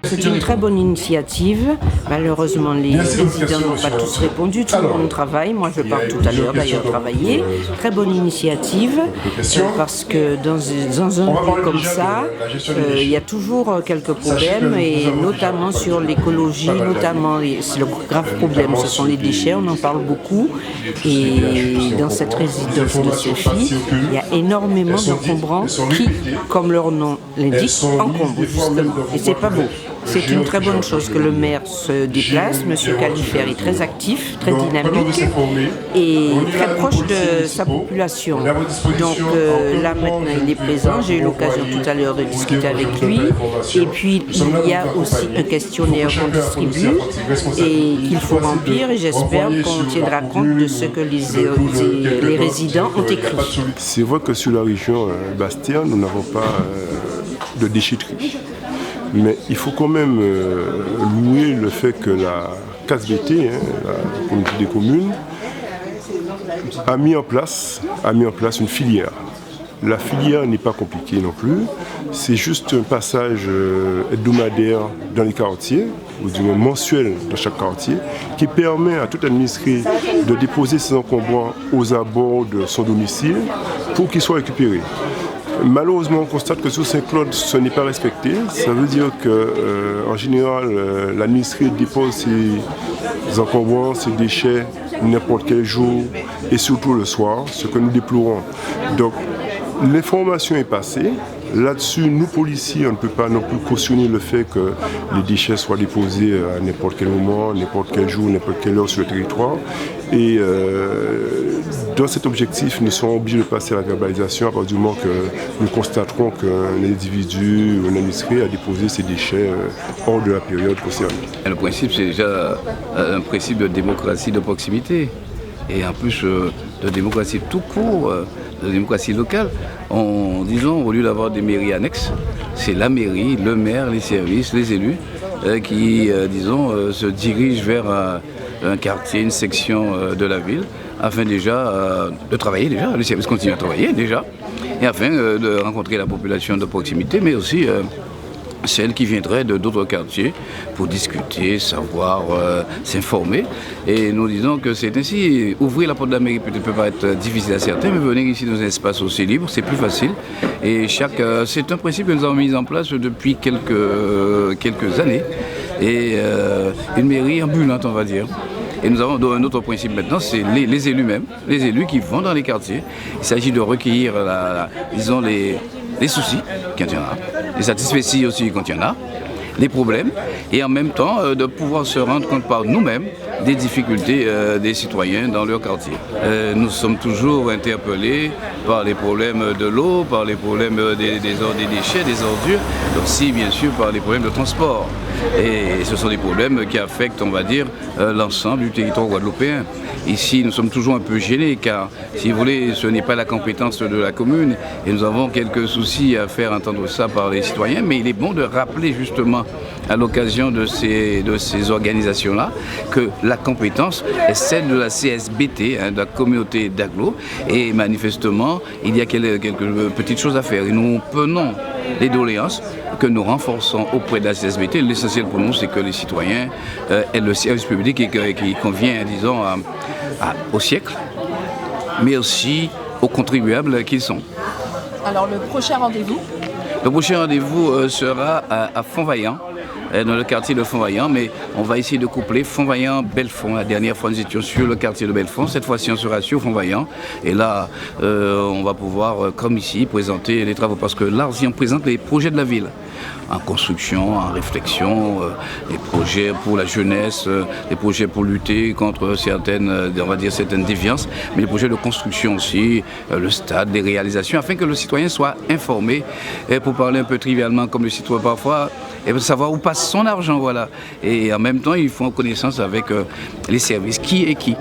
C'est une très bonne initiative. Malheureusement, les résidents n'ont pas tous répondu. Tout le monde travaille. Moi, je pars tout à l'heure d'ailleurs travailler. Très bonne initiative parce que dans un lieu comme ça, il y a toujours quelques problèmes et notamment sur l'écologie, notamment c'est le grave problème, ce sont les déchets. On en parle beaucoup et dans cette résidence de Sophie, il y a énormément d'encombrants qui, comme leur nom l'indique, encombrent justement. Et c'est pas beau. C'est une très bonne chose que le maire se déplace. Monsieur Califère est très actif, très dynamique et très proche de sa population. Donc là maintenant il est présent. J'ai eu l'occasion tout à l'heure de discuter avec lui. Et puis il y a aussi un questionnaire qu'on distribue et qu'il faut remplir. Et j'espère qu'on tiendra compte de ce que les résidents ont écrit. C'est vrai que sur la région Bastia, nous n'avons pas de déchetterie. Mais il faut quand même louer le fait que la CASBT, la communauté des communes, a mis en place une filière. La filière n'est pas compliquée non plus, c'est juste un passage hebdomadaire dans les quartiers, ou du moins mensuel dans chaque quartier, qui permet à tout administré de déposer ses encombrants aux abords de son domicile pour qu'ils soient récupérés. Malheureusement, on constate que sur Saint-Claude, ce n'est pas respecté. Ça veut dire qu'en général, l'administré dépose ses encombrants, ses déchets n'importe quel jour et surtout le soir, ce que nous déplorons. Donc, l'information est passée. Là-dessus, nous, policiers, on ne peut pas non plus cautionner le fait que les déchets soient déposés à n'importe quel moment, n'importe quel jour, n'importe quelle heure sur le territoire. Et dans cet objectif, nous serons obligés de passer à la verbalisation à partir du moment que nous constaterons qu'un individu ou un administré a déposé ses déchets hors de la période concernée. Le principe, c'est déjà un principe de démocratie de proximité. Et en plus de démocratie tout court, de démocratie locale, disons, au lieu d'avoir des mairies annexes, c'est la mairie, le maire, les services, les élus qui, disons, se dirigent vers un quartier, une section de la ville, afin déjà de travailler déjà, les services continuent à travailler déjà, et afin de rencontrer la population de proximité, mais aussi celles qui viendraient de d'autres quartiers pour discuter, savoir, s'informer. Et nous disons que c'est ainsi. Ouvrir la porte de la mairie peut-être peut pas être difficile à certains, mais venir ici dans un espace aussi libre, c'est plus facile. Et c'est un principe que nous avons mis en place depuis quelques années. Et une mairie ambulante, on va dire. Et nous avons un autre principe maintenant, c'est les élus même, les élus qui vont dans les quartiers. Il s'agit de recueillir, disons, les soucis, quand il y en a, les satisfecits aussi quand il y en a, les problèmes, et en même temps de pouvoir se rendre compte par nous-mêmes des difficultés des citoyens dans leur quartier. Nous sommes toujours interpellés par les problèmes de l'eau, par les problèmes des déchets, des ordures, aussi bien sûr par les problèmes de transport. Et ce sont des problèmes qui affectent, on va dire, l'ensemble du territoire guadeloupéen. Ici, nous sommes toujours un peu gênés car, si vous voulez, ce n'est pas la compétence de la commune et nous avons quelques soucis à faire entendre ça par les citoyens, mais il est bon de rappeler justement à l'occasion de ces organisations-là que la compétence est celle de la CSBT, de la communauté d'agglo, et manifestement, il y a quelques petites choses à faire. Et nous prenons les doléances que nous renforçons auprès de la CSBT. L'essentiel pour nous, c'est que les citoyens aient le service public qui convient, disons, au siècle, mais aussi aux contribuables qu'ils sont. Alors le prochain rendez-vous ? Le prochain rendez-vous sera à Fontvaillant, dans le quartier de Fontvaillant, mais on va essayer de coupler Fontvaillant-Belfond. La dernière fois, nous étions sur le quartier de Belfond. Cette fois-ci, on sera sur Fontvaillant. Et là, on va pouvoir, comme ici, présenter les travaux. Parce que là aussi, on présente les projets de la ville. En construction, en réflexion, les projets pour la jeunesse, les projets pour lutter contre certaines déviances, mais les projets de construction aussi, le stade, les réalisations, afin que le citoyen soit informé, et pour parler un peu trivialement comme le citoyen parfois, et savoir où passe son argent, voilà. Et en même temps, ils font connaissance avec les services, qui est qui.